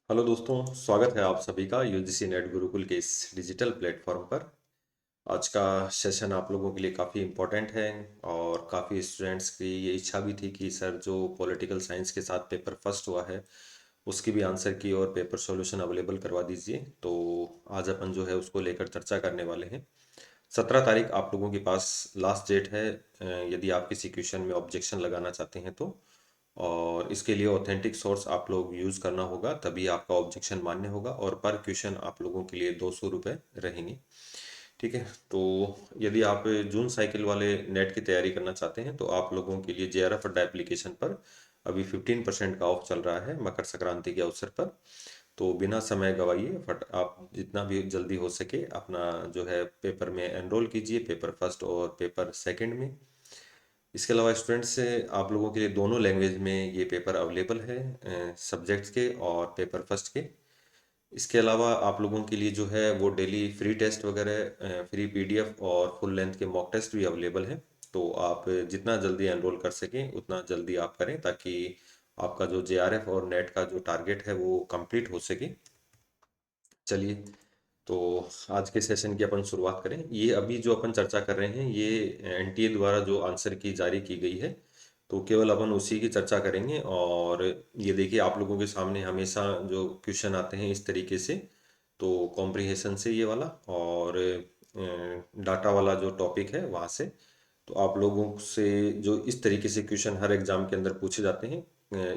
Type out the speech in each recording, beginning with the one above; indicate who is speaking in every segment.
Speaker 1: Hello दोस्तों, स्वागत है आप सभी का यूजीसी नेट गुरुकुल के इस डिजिटल प्लेटफॉर्म पर। आज का सेशन आप लोगों के लिए काफ़ी इम्पोर्टेंट है और काफ़ी स्टूडेंट्स की ये इच्छा भी थी कि सर जो पॉलिटिकल साइंस के साथ पेपर फर्स्ट हुआ है उसकी भी आंसर की और पेपर सॉल्यूशन अवेलेबल करवा दीजिए। तो आज अपन जो है उसको लेकर चर्चा करने वाले हैं। 17 तारीख आप लोगों के पास लास्ट डेट है, यदि आप किसी क्वेश्चन में ऑब्जेक्शन लगाना चाहते हैं तो। और इसके लिए ऑथेंटिक सोर्स आप लोग यूज़ करना होगा, तभी आपका ऑब्जेक्शन मान्य होगा। और पर क्वेश्चन आप लोगों के लिए 200 रुपये रहेंगे। ठीक है। तो यदि आप जून साइकिल वाले नेट की तैयारी करना चाहते हैं तो आप लोगों के लिए जेआरएफ अड्डा एप्लीकेशन पर अभी 15% का ऑफ चल रहा है मकर संक्रांति के अवसर पर। तो बिना समय गवाइए फट आप जितना भी जल्दी हो सके अपना जो है पेपर में एनरोल कीजिए, पेपर फर्स्ट और पेपर सेकंड में। इसके अलावा स्टूडेंट्स से आप लोगों के लिए दोनों लैंग्वेज में ये पेपर अवेलेबल है, सब्जेक्ट्स के और पेपर फर्स्ट के। इसके अलावा आप लोगों के लिए जो है वो डेली फ्री टेस्ट वगैरह, फ्री पीडीएफ और फुल लेंथ के मॉक टेस्ट भी अवेलेबल हैं। तो आप जितना जल्दी एनरोल कर सकें उतना जल्दी आप करें, ताकि आपका जो जेआरएफ और नेट का जो टारगेट है वो कंप्लीट हो सके। चलिए, तो आज के सेशन की अपन शुरुआत करें। ये अभी जो अपन चर्चा कर रहे हैं ये एनटीए द्वारा जो आंसर की जारी की गई है, तो केवल अपन उसी की चर्चा करेंगे। और ये देखिए आप लोगों के सामने हमेशा जो क्वेश्चन आते हैं इस तरीके से, तो कॉम्प्रिहेंशन से ये वाला और डाटा वाला जो टॉपिक है वहाँ से। तो आप लोगों से जो इस तरीके से क्वेश्चन हर एग्जाम के अंदर पूछे जाते हैं,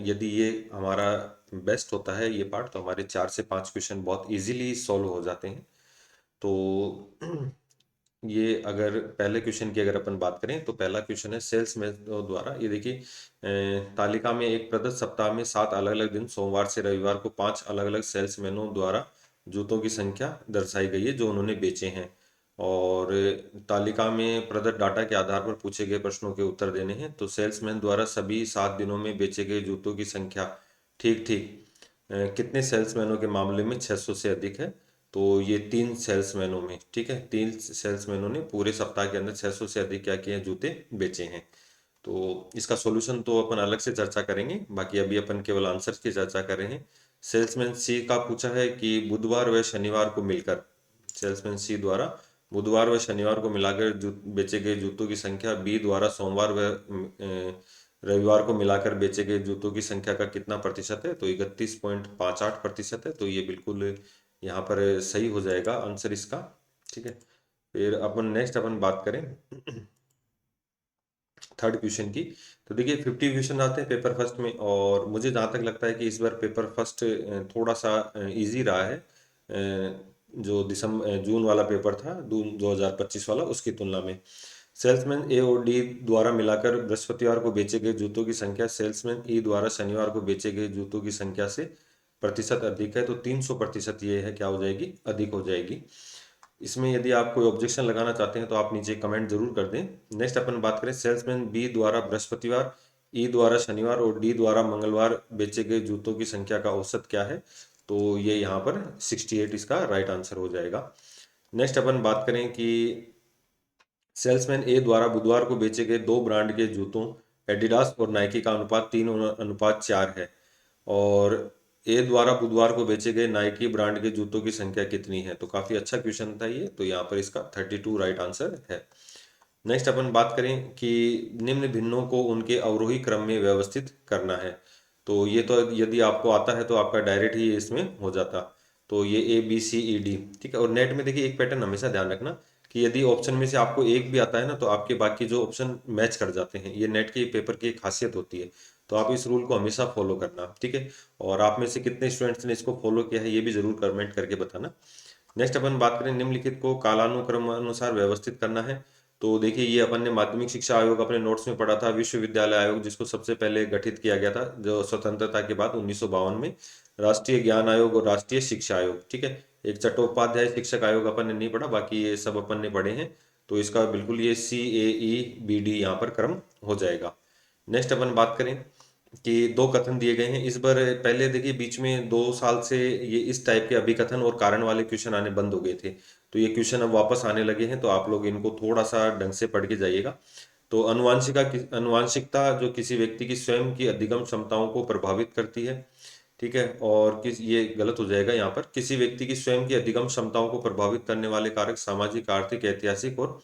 Speaker 1: यदि ये हमारा बेस्ट होता है ये पार्ट, तो हमारे 4 से 5 क्वेश्चन बहुत इजीली सॉल्व हो जाते हैं। तो ये अगर पहले क्वेश्चन की अगर अपन बात करें तो पहला क्वेश्चन है सेल्समैन द्वारा। ये देखिए, तालिका में एक प्रदत्त सप्ताह में 7 अलग-अलग दिन सोमवार से रविवार को 5 अलग-अलग सेल्समैनों द्वारा जूतों की संख्या दर्शाई गई है जो उन्होंने बेचे हैं। और तालिका में प्रदत्त डाटा के आधार पर पूछे गए प्रश्नों के उत्तर देने हैं। तो सेल्समैन द्वारा सभी 7 दिनों में बेचे गए जूतों की संख्या ठीक ठीक कितने सेल्समैनों के मामले में 600 से अधिक है। तो ये 3 सेल्समैनों में, ठीक है, 3 सेल्समैनों ने पूरे सप्ताह के अंदर 600 से अधिक क्या किए हैं, जूते बेचे हैं। तो इसका सॉल्यूशन तो अपन अलग से चर्चा करेंगे, बाकी अभी अपन केवल आंसर्स की चर्चा कर रहे हैं। सेल्समैन सी का पूछा है कि बुधवार व शनिवार को मिलकर, सेल्समैन सी द्वारा बुधवार व शनिवार को मिलाकर बेचे गए जूतों की संख्या बी द्वारा सोमवार व रविवार को मिलाकर बेचे गए जूतों की संख्या का कितना प्रतिशत है। तो 31.58% है। तो ये बिल्कुल यहाँ पर सही हो जाएगा आंसर इसका। ठीक है। फिर अपन नेक्स्ट अपन बात करें थर्ड क्वेश्चन की। तो देखिए 50 क्वेश्चन आते हैं पेपर फर्स्ट में, और मुझे जहाँ तक लगता है कि इस बार पेपर फर्स्ट थोड़ा सा इजी रहा है, जो जून वाला पेपर था, जून 2025 वाला, उसकी तुलना में। सेल्समैन ए और डी द्वारा मिलाकर बृहस्पतिवार को बेचे गए जूतों की संख्या सेल्समैन ई द्वारा शनिवार को बेचे गए जूतों की संख्या से प्रतिशत अधिक है। तो 300% ये है क्या हो जाएगी, अधिक हो जाएगी। इसमें यदि आप कोई ऑब्जेक्शन लगाना चाहते हैं तो आप नीचे कमेंट जरूर कर दें। नेक्स्ट अपन बात करें सेल्समैन बी द्वारा बृहस्पतिवार, ई द्वारा शनिवार और डी द्वारा मंगलवार बेचे गए जूतों की संख्या का औसत क्या है। तो ये यहाँ पर 68 इसका राइट आंसर हो जाएगा। नेक्स्ट अपन बात करें कि सेल्समैन ए द्वारा बुधवार को बेचे गए दो ब्रांड के जूतों एडिडास और नाइकी का अनुपात 3:4 है। और ए द्वारा बुधवार को बेचे गए नाइकी ब्रांड के जूतों की संख्या कितनी है। तो काफी अच्छा क्वेश्चन था ये, तो यहाँ पर इसका 32 राइट आंसर है। नेक्स्ट अपन बात करें कि निम्न भिन्नों को उनके अवरोही क्रम में व्यवस्थित करना है। तो ये तो यदि आपको आता है तो आपका डायरेक्ट ही इसमें हो जाता। तो ये ABCED, ठीक है। और नेट में देखिए एक पैटर्न हमेशा ध्यान रखना कि यदि ऑप्शन में से आपको एक भी आता है ना तो आपके बाकी जो ऑप्शन मैच कर जाते हैं। ये नेट के पेपर की एक खासियत होती है। तो आप इस रूल को हमेशा फॉलो करना, ठीक है। और आप में से कितने स्टूडेंट्स ने इसको फॉलो किया है ये भी जरूर कमेंट करके बताना। नेक्स्ट अपन बात करें निम्नलिखित को कालानुक्रम अनुसार व्यवस्थित करना है। तो देखिए ये अपन ने माध्यमिक शिक्षा आयोग अपने नोट्स में पढ़ा था। विश्वविद्यालय आयोग जिसको सबसे पहले गठित किया गया था जो स्वतंत्रता के बाद 1952 में, राष्ट्रीय ज्ञान आयोग और राष्ट्रीय शिक्षा आयोग, ठीक है। एक चट्टोपाध्याय शिक्षक आयोग अपन ने नहीं पढ़ा, बाकी ये सब अपन ने पढ़े हैं। तो इसका बिल्कुल ये CAEBD यहाँ पर क्रम हो जाएगा। नेक्स्ट अपन बात करें कि दो कथन दिए गए हैं इस बार। पहले देखिए बीच में 2 साल से ये इस टाइप के अभिकथन और कारण वाले क्वेश्चन आने बंद हो गए थे। तो ये क्वेश्चन अब वापस आने लगे हैं, तो आप लोग इनको थोड़ा सा ढंग से पढ़ के जाइएगा। तो अनुवांशिकता जो किसी व्यक्ति की स्वयं की अधिगम क्षमताओं को प्रभावित करती है। ठीक है। और किस ये गलत हो जाएगा यहाँ पर, किसी व्यक्ति की स्वयं की अधिगम क्षमताओं को प्रभावित करने वाले कारक सामाजिक, आर्थिक, ऐतिहासिक और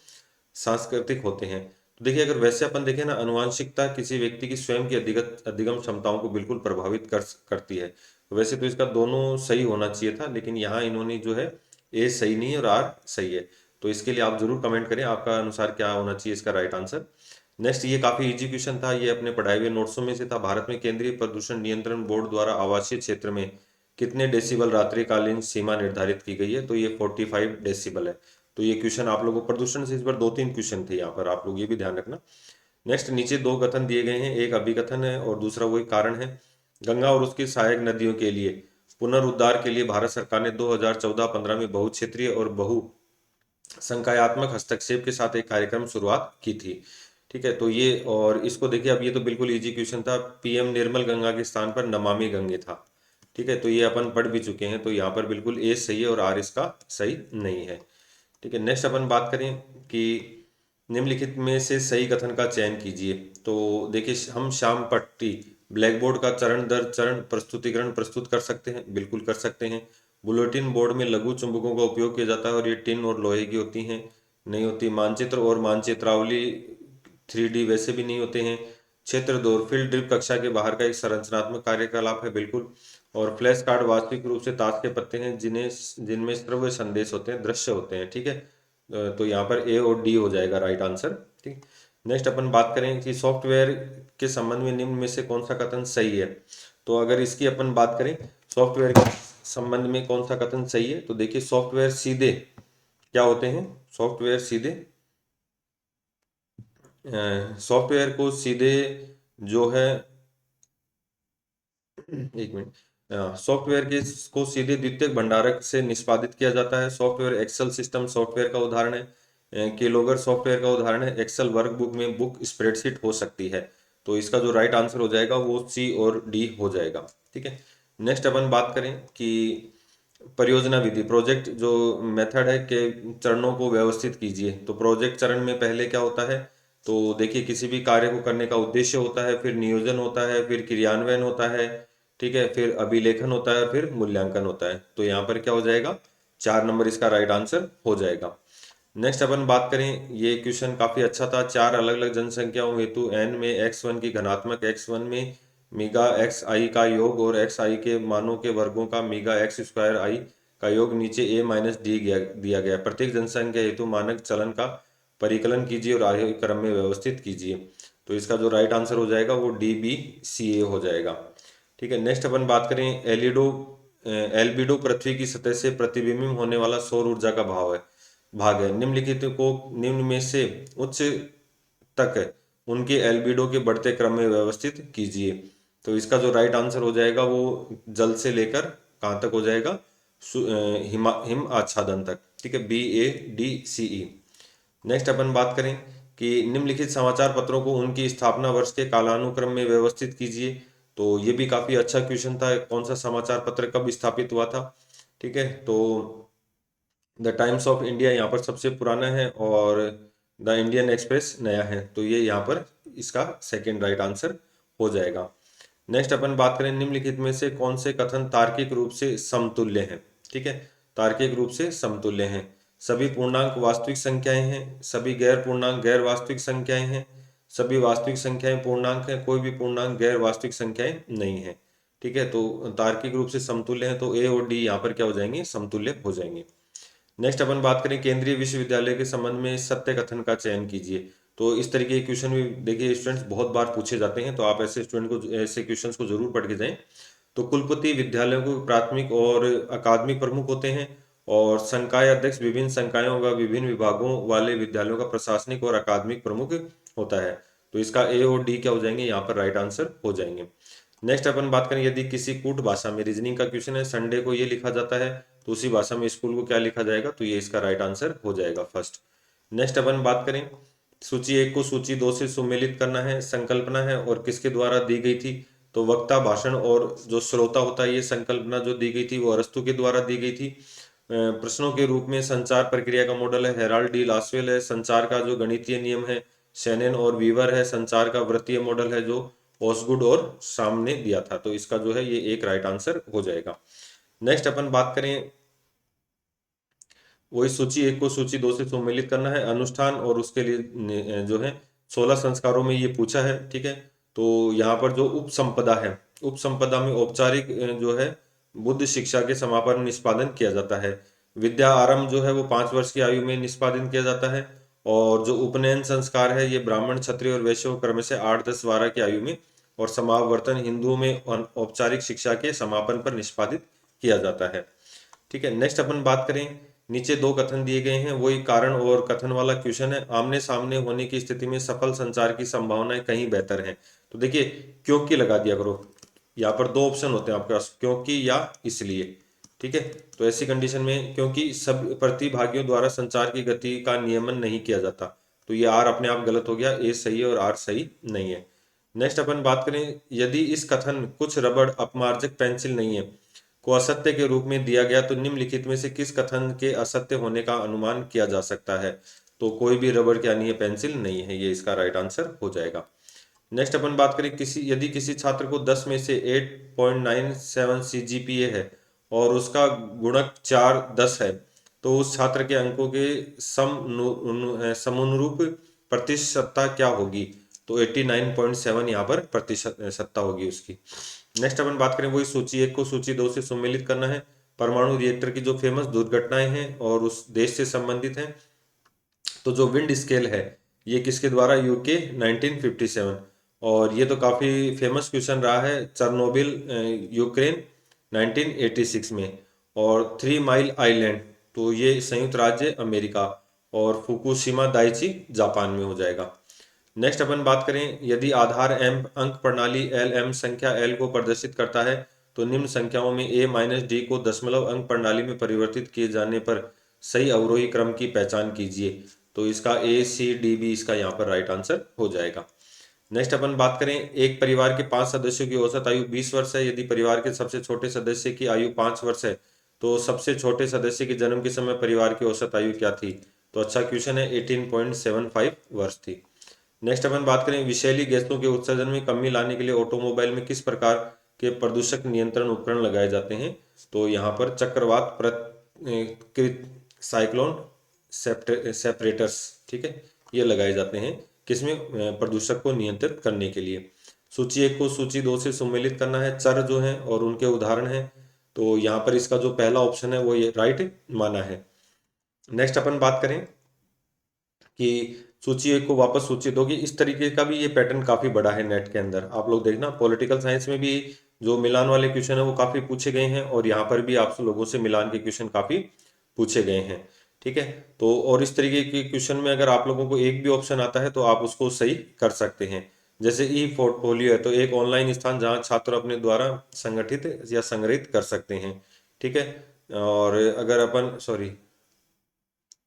Speaker 1: सांस्कृतिक होते हैं। तो देखिए, अगर वैसे अपन देखें ना, आनुवांशिकता किसी व्यक्ति की स्वयं की अधिगत अधिगम क्षमताओं को बिल्कुल प्रभावित करती है। तो वैसे तो इसका दोनों सही होना चाहिए था, लेकिन यहाँ इन्होंने जो है ए सही नहीं है और आर सही है। तो इसके लिए आप जरूर कमेंट करें आपका अनुसार क्या होना चाहिए इसका राइट आंसर। नेक्स्ट, ये काफी इजी क्वेश्चन था, ये अपने पढ़ाए हुए नोट्सों में से था। भारत में केंद्रीय प्रदूषण नियंत्रण बोर्ड द्वारा आवासीय क्षेत्र में कितने डेसिबल रात्रिकालीन सीमा निर्धारित की गई है? तो ये 45 डेसिबल है। तो ये क्वेश्चन आप लोगों को प्रदूषण से इस बार 2-3 क्वेश्चन थे यहाँ पर, आप लोग ये भी ध्यान रखना। नेक्स्ट, नीचे दो कथन दिए गए हैं, एक अभिकथन है और दूसरा वही कारण है। गंगा और उसकी सहायक नदियों के लिए पुनरुद्धार के लिए भारत सरकार ने 2014-15 में बहुक्षेत्रीय और बहु संकायात्मक हस्तक्षेप के साथ एक कार्यक्रम शुरुआत की थी। ठीक है, तो ये और इसको देखिए, अब ये तो बिल्कुल इजी क्वेश्चन था, पीएम निर्मल गंगा के स्थान पर नमामि गंगे था। ठीक है, तो ये अपन पढ़ भी चुके हैं, तो यहाँ पर बिल्कुल ए सही है और आर इसका सही नहीं है। ठीक है, नेक्स्ट अपन बात करें कि निम्नलिखित में से सही कथन का चयन कीजिए। तो देखिए, हम श्याम पट्टी ब्लैक बोर्ड का चरण दर चरण प्रस्तुतिकरण प्रस्तुत कर सकते हैं, बिल्कुल कर सकते हैं। बुलेटिन बोर्ड में लघु चुंबकों का उपयोग किया जाता है और ये टिन और लोहे की होती हैं, नहीं होती। मानचित्र और मानचित्रावली 3D वैसे भी नहीं होते हैं। क्षेत्र दौर फील्ड ट्रिप कक्षा के बाहर का एक संरचनात्मक कार्यकलाप है, बिल्कुल। और फ्लैश कार्ड वास्तविक रूप से ताश के पत्ते हैं जिनमें श्रव्य संदेश होते हैं, दृश्य होते हैं। ठीक है, तो यहाँ पर ए और डी हो जाएगा राइट आंसर। ठीक, नेक्स्ट अपन बात करें कि सॉफ्टवेयर के संबंध में निम्न में से कौन सा कथन सही है। तो अगर इसकी अपन बात करें, सॉफ्टवेयर के संबंध में कौन सा कथन सही है, तो देखिए, सॉफ्टवेयर सीधे क्या होते हैं, सॉफ्टवेयर सीधे सॉफ्टवेयर को सीधे जो है, एक मिनट, सॉफ्टवेयर के को सीधे द्वितीयक भंडारक से निष्पादित किया जाता है। सॉफ्टवेयर एक्सेल सिस्टम सॉफ्टवेयर का उदाहरण है। केलोगर सॉफ्टवेयर का उदाहरण है। एक्सेल वर्कबुक में बुक स्प्रेडशीट हो सकती है। तो इसका जो राइट आंसर हो जाएगा वो सी और डी हो जाएगा। ठीक है, नेक्स्ट अपन बात करें कि परियोजना विधि, प्रोजेक्ट जो मेथड है के चरणों को व्यवस्थित कीजिए। तो प्रोजेक्ट चरण में पहले क्या होता है, तो देखिए, किसी भी कार्य को करने का उद्देश्य होता है, फिर नियोजन होता है, फिर क्रियान्वयन होता है, ठीक है, फिर अभिलेखन होता है, फिर मूल्यांकन होता है। तो यहाँ पर क्या हो जाएगा, 4 नंबर इसका राइट आंसर हो जाएगा। नेक्स्ट अपन बात करें, ये क्वेश्चन काफी अच्छा था। चार अलग अलग जनसंख्याओं हेतु n में x1 की धनात्मक x1 में मीगा एक्स आई का योग और एक्स आई के मानों के वर्गों का मीगा एक्स स्क्वायर आई का योग नीचे a माइनस डी दिया गया। प्रत्येक जनसंख्या हेतु मानक चलन का परिकलन कीजिए और आगे क्रम में व्यवस्थित कीजिए। तो इसका जो राइट आंसर हो जाएगा वो डी बी सी ए हो जाएगा। ठीक है, नेक्स्ट अपन बात करें, एल्बिडो पृथ्वी की सतह से प्रतिबिंबित होने वाला सौर ऊर्जा का भाग है। निम्नलिखित को निम्न में से उच्च तक उनके एल्बिडो के बढ़ते क्रम में व्यवस्थित कीजिए। तो इसका जो राइट आंसर हो जाएगा वो जल से लेकर कहाँ तक हो जाएगा, हिम आच्छादन तक। ठीक है, B A D C E. Next अपन बात करें कि निम्नलिखित समाचार पत्रों को उनकी स्थापना वर्ष के कालानुक्रम में व्यवस्थित कीजिए। तो ये भी काफी अच्छा क्वेश्चन था, कौन सा समाचार पत्र कब स्थापित हुआ था। ठीक है, तो द टाइम्स ऑफ इंडिया यहाँ पर सबसे पुराना है और द इंडियन एक्सप्रेस नया है। तो ये यहाँ पर इसका सेकंड राइट आंसर हो जाएगा। नेक्स्ट अपन बात करें, निम्नलिखित में से कौन से कथन तार्किक रूप से समतुल्य हैं। ठीक है, तार्किक रूप से समतुल्य हैं। सभी पूर्णांक वास्तविक संख्याएं हैं, सभी गैर पूर्णांक गैर वास्तविक संख्याएं हैं, सभी वास्तविक संख्याएं पूर्णांक हैं, कोई भी पूर्णांक गैर वास्तविक संख्याएं नहीं है। ठीक है, तो तार्किक रूप से समतुल्य हैं, तो ए और डी यहाँ पर क्या हो जाएंगे, समतुल्य हो जाएंगे। नेक्स्ट अपन बात करें, केंद्रीय विश्वविद्यालय के संबंध में सत्य कथन का चयन कीजिए। तो इस तरीके के क्वेश्चन भी देखिए स्टूडेंट्स बहुत बार पूछे जाते हैं, तो आप ऐसे क्वेश्चंस को जरूर पढ़ के जाएं। तो कुलपति विद्यालयों को प्राथमिक और अकादमिक प्रमुख होते हैं और संकाय अध्यक्ष विभिन्न संकायों व विभिन्न विभागों वाले विद्यालयों का प्रशासनिक और अकादमिक प्रमुख होता है। तो इसका ए और डी क्या हो जाएंगे, यहाँ पर राइट आंसर हो जाएंगे। नेक्स्ट अपन बात करें, यदि किसी कूट भाषा में रीजनिंग का क्वेश्चन है, संडे को ये लिखा जाता है, तो उसी भाषा में स्कूल को क्या लिखा जाएगा, तो ये इसका राइट आंसर हो जाएगा फर्स्ट। नेक्स्ट अपन बात करें, सूची 1 को सूची 2 से सुमेलित करना है, संकल्पना है और किसके द्वारा दी गई थी। तो वक्ता, भाषण और जो श्रोता होता है, ये संकल्पना जो दी गई थी वो अरस्तु के द्वारा दी गई थी। प्रश्नों के रूप में संचार प्रक्रिया का मॉडल है, हेराल्ड डी लासवेल है। संचार का जो गणितीय नियम है, शेनन और वीवर है। संचार का वृत्तीय मॉडल है जो ओसगुड और शाम ने दिया था। तो इसका जो है ये एक राइट आंसर हो जाएगा। नेक्स्ट अपन बात करें, वही सूची एक को सूची दो से सम्मिलित करना है। अनुष्ठान और उसके लिए जो है 16 संस्कारों में ये पूछा है, ठीक है। तो यहाँ पर जो उपसंपदा है, उपसंपदा में औपचारिक जो है बुद्ध शिक्षा के समापन निष्पादन किया जाता है। विद्या आरंभ जो है वो 5 वर्ष की आयु में निष्पादन किया जाता है। और जो उपनयन संस्कार है ये ब्राह्मण, क्षत्रिय और वैश्य को क्रम से 8, 10, 12 की आयु में, और समावर्तन हिंदुओं में औपचारिक शिक्षा के समापन पर निष्पादित किया जाता है, ठीक है। नेक्स्ट अपन बात करें, नीचे दो कथन दिए गए हैं, वही कारण और कथन वाला क्वेश्चन है। आमने सामने होने की स्थिति में सफल संचार की संभावनाएं कहीं बेहतर हैं। तो देखिए क्योंकि लगा दिया करो, यहाँ पर दो ऑप्शन होते हैं आपके पास, क्योंकि या इसलिए, ठीक है। तो ऐसी कंडीशन में क्योंकि सब प्रतिभागियों द्वारा संचार की गति का नियमन नहीं किया जाता, तो ये आर अपने आप गलत हो गया, ए सही है और आर सही नहीं है। नेक्स्ट अपन बात करें, यदि इस कथन कुछ रबड़ अपमार्जक पेंसिल नहीं है को असत्य के रूप में दिया गया, तो निम्नलिखित में से किस कथन के असत्य होने का अनुमान किया जा सकता है। तो कोई भी रबड़ क्या नहीं है, पेंसिल नहीं है, ये इसका राइट आंसर हो जाएगा। नेक्स्ट अपन बात करें, यदि किसी छात्र को 10 में से 8.97 सीजीपीए है और उसका गुणक 4 10 है, तो उस छात्र के अंकों के समनुरूप प्रतिशतता क्या होगी। तो 89.7 यहाँ पर प्रतिशतता होगी उसकी। नेक्स्ट अपन बात करें, वही सूची एक को सूची दो से सम्मिलित करना है। परमाणु रिएक्टर की जो फेमस दुर्घटनाएं हैं और उस देश से संबंधित हैं। तो जो विंड स्केल है ये किसके द्वारा, यूके 1957। और ये तो काफ़ी फेमस क्वेश्चन रहा है, चरनोबिल यूक्रेन 1986 में। और 3 माइल आइलैंड, तो ये संयुक्त राज्य अमेरिका। और फुकुशिमा दाइची जापान में हो जाएगा। नेक्स्ट अपन बात करें, यदि आधार एम अंक प्रणाली एल एम संख्या एल को प्रदर्शित करता है, तो निम्न संख्याओं में ए माइनस डी को दशमलव अंक प्रणाली में परिवर्तित किए जाने पर सही अवरोही क्रम की पहचान कीजिए। तो इसका ए सी डी बी इसका यहाँ पर राइट आंसर हो जाएगा। नेक्स्ट अपन बात करें, एक परिवार के 5 सदस्यों की औसत आयु 20 वर्ष है। यदि परिवार के सबसे छोटे सदस्य की आयु 5 वर्ष है, तो सबसे छोटे सदस्य के जन्म के समय परिवार की औसत आयु क्या थी। तो अच्छा क्वेश्चन है, 18.75 वर्ष थी। नेक्स्ट अपन बात करें, विषैली गैसों के उत्सर्जन में कमी लाने के लिए ऑटोमोबाइल में किस प्रकार के प्रदूषक नियंत्रण उपकरण लगाए जाते हैं। तो यहाँ पर चक्रवात प्रतिकृत साइक्लोन सेपरेटर्स, ठीक है, ये लगाए जाते हैं किसमें, प्रदूषक को नियंत्रित करने के लिए। सूची एक को सूची दो से सम्मिलित करना है। चर जो है और उनके उदाहरण हैं, तो यहाँ पर इसका जो पहला ऑप्शन है वो ये राइट माना है। नेक्स्ट अपन बात करें कि सूची एक को वापस सूची दो की, इस तरीके का भी ये पैटर्न काफ़ी बड़ा है नेट के अंदर। आप लोग देखना पॉलिटिकल साइंस में भी जो मिलान वाले क्वेश्चन है वो काफ़ी पूछे गए हैं, और यहाँ पर भी आप लोगों से मिलान के क्वेश्चन काफ़ी पूछे गए हैं, ठीक है। तो और इस तरीके के क्वेश्चन में अगर आप लोगों को एक भी ऑप्शन आता है तो आप उसको सही कर सकते हैं। जैसे ई पोर्टफोलियो है, तो एक ऑनलाइन स्थान जहाँ छात्र अपने द्वारा संगठित या संग्रहित कर सकते हैं, ठीक है। और अगर अपन सॉरी,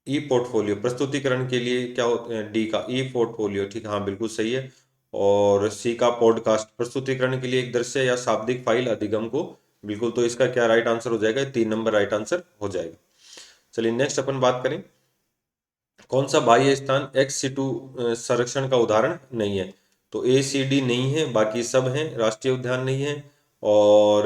Speaker 1: ई पोर्टफोलियो प्रस्तुतिकरण के लिए क्या होता है, डी का ई पोर्टफोलियो, ठीक है, हाँ बिल्कुल सही है। और सी का पॉडकास्ट प्रस्तुतिकरण के लिए एक दृश्य या शाब्दिक फाइल अधिगम को, बिल्कुल। तो इसका क्या राइट आंसर हो जाएगा, 3 नंबर राइट आंसर हो जाएगा। चलिए नेक्स्ट अपन बात करें, कौन सा बाह्य स्थान एक्स सीटू संरक्षण का उदाहरण नहीं है। तो ए सी डी नहीं है, बाकी सब हैं। राष्ट्रीय उद्यान नहीं है, और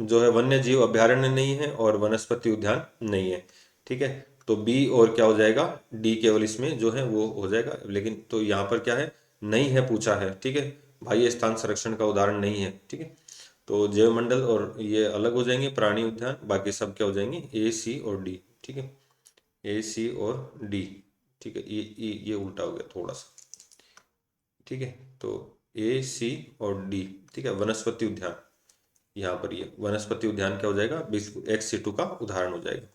Speaker 1: जो है वन्य जीव अभ्यारण्य नहीं है, और वनस्पति उद्यान नहीं है, ठीक है। तो बी और क्या हो जाएगा, डी केवल इसमें जो है वो हो जाएगा। लेकिन तो यहाँ पर क्या है, नहीं है पूछा है, ठीक है। बाह्य स्थान संरक्षण का उदाहरण नहीं है, ठीक है। तो जैव मंडल और ये अलग हो जाएंगे, प्राणी उद्यान, बाकी सब क्या हो जाएंगे, ए सी और डी, ठीक है। ए सी और डी, ठीक है। ये उल्टा हो गया थोड़ा सा, ठीक है। तो ए सी और डी, ठीक है। वनस्पति उद्यान, यहाँ पर ये वनस्पति उद्यान क्या हो जाएगा, एक्स सी टू का उदाहरण हो जाएगा।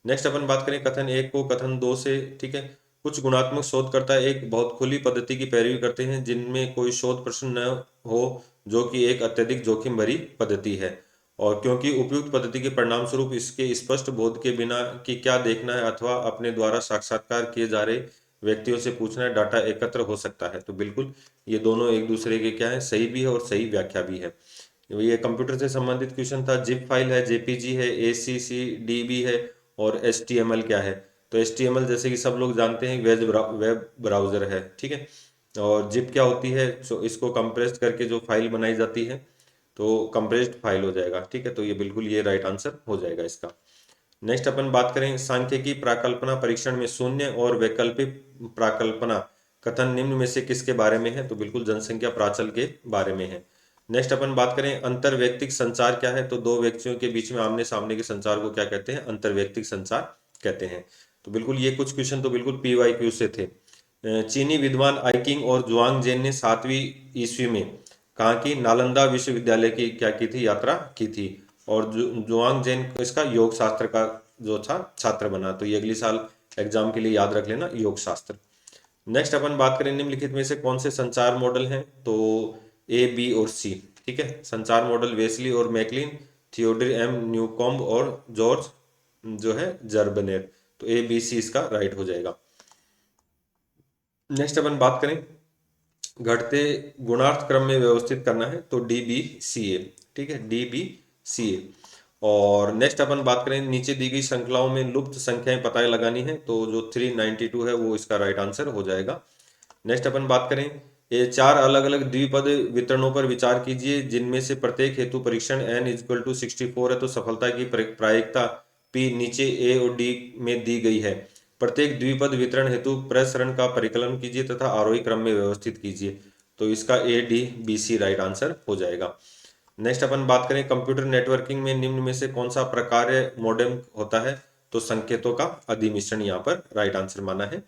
Speaker 1: नेक्स्ट अपन बात करें कथन एक को कथन दो से, ठीक है। कुछ गुणात्मक शोधकर्ता एक बहुत खुली पद्धति की पैरवी करते हैं जिनमें कोई शोध प्रश्न न हो, जो कि एक अत्यधिक जोखिम भरी पद्धति है। और क्योंकि उपयुक्त पद्धति के परिणाम स्वरूप इसके स्पष्ट बोध के बिना कि क्या देखना है अथवा अपने द्वारा साक्षात्कार किए जा रहे व्यक्तियों से पूछना है, डाटा एकत्र हो सकता है। तो बिल्कुल ये दोनों एक दूसरे के क्या है, सही भी है और सही व्याख्या भी है। ये कंप्यूटर से संबंधित क्वेश्चन था। जिप फाइल है, जेपीजी है, ACCDB है, और HTML क्या है। तो HTML जैसे कि सब लोग जानते हैं वेब ब्राउजर है, ठीक है। और जिप क्या होती है, तो इसको कंप्रेस्ड करके जो फाइल बनाई जाती है तो कंप्रेस्ड फाइल हो जाएगा। ठीक है, तो ये बिल्कुल ये राइट आंसर हो जाएगा इसका। नेक्स्ट अपन बात करें सांख्यिकी प्राकल्पना परीक्षण में शून्य और वैकल्पिक प्राकल्पना कथन निम्न में से किसके बारे में है, तो बिल्कुल जनसंख्या प्राचल के बारे में है। नेक्स्ट अपन बात करें अंतरवैयक्तिक संचार क्या है, तो दो व्यक्तियों के बीच में आमने सामने के संचार को क्या कहते हैं, अंतरवैयक्तिक संचार कहते हैं। तो बिल्कुल ये कुछ क्वेश्चन तो बिल्कुल PYQ से थे। चीनी विद्वान आइकिंग और जुआंग जेन ने 7वीं ईस्वी में कहाँ की, नालंदा विश्वविद्यालय की क्या की थी, यात्रा की थी। और जुआंग जेन इसका योग शास्त्र का जो था छात्र बना। तो ये अगली साल एग्जाम के लिए याद रख लेना, योग शास्त्र। नेक्स्ट अपन बात करें निम्नलिखित में से कौन से संचार मॉडल हैं, तो A, B और C। ठीक है, संचार मॉडल वेस्ली और मैकलिन, थियोडर M न्यूकॉम्ब और जॉर्ज जो है जर्बनेर। तो A, B, C इसका राइट हो जाएगा। नेक्स्ट अपन बात करें घटते गुणार्थ क्रम में व्यवस्थित करना है, तो DBCA। ठीक है, DBCA। और नेक्स्ट अपन बात करें नीचे दी गई श्रृंखलाओं में लुप्त संख्याएं पता लगानी है, तो जो 392 है वो इसका राइट आंसर हो जाएगा। नेक्स्ट अपन बात करें ये 4 अलग अलग द्विपद वितरणों पर विचार कीजिए जिनमें से प्रत्येक हेतु परीक्षण n=64 है, तो सफलता की प्रायिकता P नीचे A और D में दी गई है। प्रत्येक द्विपद वितरण हेतु प्रसरण का परिकलन कीजिए तथा आरोही क्रम में व्यवस्थित कीजिए। तो इसका A, D, B, C right answer हो जाएगा। नेक्स्ट अपन बात करें कंप्यूटर नेटवर्किंग में निम्न में से कौन सा प्रकार्य मॉडेम होता है, तो संकेतों का अधिमिश्रण यहाँ पर राइट आंसर माना है।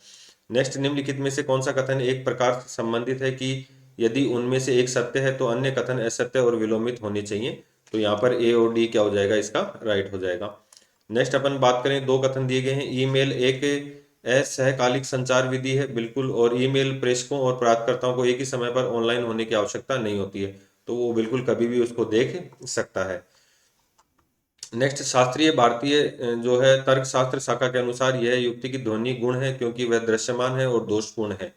Speaker 1: नेक्स्ट निम्नलिखित में से कौन सा कथन एक प्रकार से संबंधित है कि यदि उनमें से एक सत्य है तो अन्य कथन असत्य और विलोमित होने चाहिए। तो यहाँ पर A और D क्या हो जाएगा, इसका राइट हो जाएगा। नेक्स्ट अपन बात करें दो कथन दिए गए हैं, ईमेल एक असहकालिक संचार विधि है, बिल्कुल, और ईमेल प्रेषकों और प्राप्तकर्ताओं को एक ही समय पर ऑनलाइन होने की आवश्यकता नहीं होती है, तो वो बिल्कुल कभी भी उसको देख सकता है। नेक्स्ट शास्त्रीय भारतीय जो है तर्कशास्त्र शाखा के अनुसार यह युक्ति की ध्वनि गुण है क्योंकि वह दृश्यमान है और दोषपूर्ण है।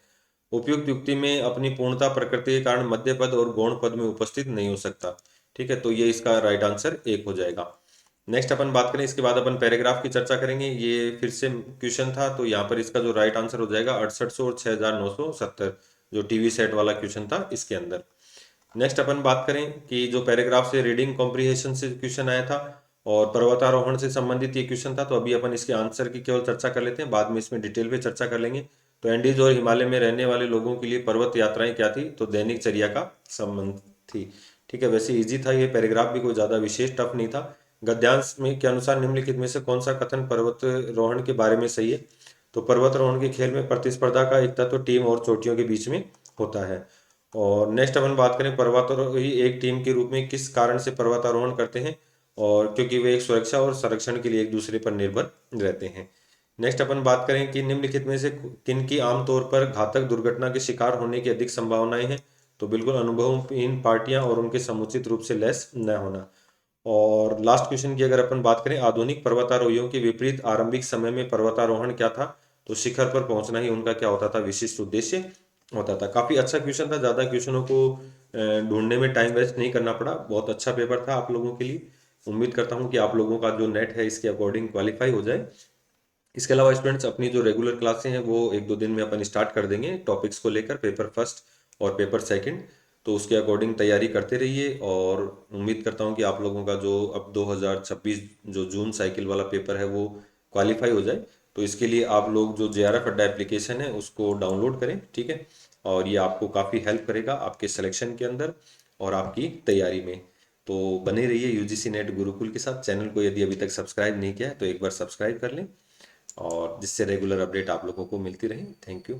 Speaker 1: उपयुक्त युक्ति में अपनी पूर्णता प्रकृति के कारण मध्य पद और गौण पद में उपस्थित नहीं हो सकता। ठीक है, तो ये इसका राइट आंसर एक हो जाएगा। नेक्स्ट अपन बात करें इसके बाद अपन पैराग्राफ की चर्चा करेंगे। ये फिर से क्वेश्चन था, तो यहाँ पर इसका जो राइट आंसर हो जाएगा 6800 और 6970, जो टीवी सेट वाला क्वेश्चन था इसके अंदर। नेक्स्ट अपन बात करें कि जो पैराग्राफ से रीडिंग कॉम्प्रिहेंशन से क्वेश्चन आया था और पर्वतारोहण से संबंधित ये क्वेश्चन था, तो अभी अपन इसके आंसर की केवल चर्चा कर लेते हैं, बाद में इसमें डिटेल पे चर्चा कर लेंगे। तो एंडीज और हिमालय में रहने वाले लोगों के लिए पर्वत यात्राएं क्या थी, तो दैनिक चर्या का संबंध थी। ठीक है, वैसे इजी था ये पैराग्राफ भी, कोई ज्यादा विशेष टफ नहीं था। गद्यांश में के अनुसार निम्नलिखित में से कौन सा कथन पर्वतारोहण के बारे में सही है, तो पर्वतारोहण के खेल में प्रतिस्पर्धा का एक तत्व टीम और चोटियों के बीच में होता है। और नेक्स्ट अपन बात करें पर्वतारोही एक टीम के रूप में किस कारण से पर्वतारोहण करते हैं, और क्योंकि वे एक सुरक्षा और संरक्षण के लिए एक दूसरे पर निर्भर रहते हैं। नेक्स्ट अपन बात करें कि निम्नलिखित में से किन की आमतौर पर घातक दुर्घटना के शिकार होने की अधिक संभावनाएं हैं, तो बिल्कुल अनुभवहीन पार्टियां और उनके समुचित रूप से लैस न होना। और लास्ट क्वेश्चन की अगर अपन बात करें आधुनिक पर्वतारोहियों के विपरीत आरंभिक समय में पर्वतारोहण क्या था, तो शिखर पर पहुंचना ही उनका क्या होता था, विशिष्ट उद्देश्य होता था। काफी अच्छा क्वेश्चन था, ज्यादा क्वेश्चनों को ढूंढने में टाइम वेस्ट नहीं करना पड़ा, बहुत अच्छा पेपर था आप लोगों के लिए। उम्मीद करता हूँ कि आप लोगों का जो नेट है इसके अकॉर्डिंग क्वालिफाई हो जाए। इसके अलावा स्टूडेंट्स अपनी जो रेगुलर क्लासें हैं वो एक दो दिन में अपन स्टार्ट कर देंगे टॉपिक्स को लेकर, पेपर फर्स्ट और पेपर सेकंड, तो उसके अकॉर्डिंग तैयारी करते रहिए। और उम्मीद करता हूँ कि आप लोगों का जो अब 2026 जो जून साइकिल वाला पेपर है वो क्वालिफाई हो जाए। तो इसके लिए आप लोग जो JRF अड्डा एप्लीकेशन है उसको डाउनलोड करें। ठीक है, और ये आपको काफ़ी हेल्प करेगा आपके सिलेक्शन के अंदर और आपकी तैयारी में। तो बने रहिए UGC नेट गुरुकुल के साथ। चैनल को यदि अभी तक सब्सक्राइब नहीं किया है तो एक बार सब्सक्राइब कर लें, और जिससे रेगुलर अपडेट आप लोगों को मिलती रहे। Thank you.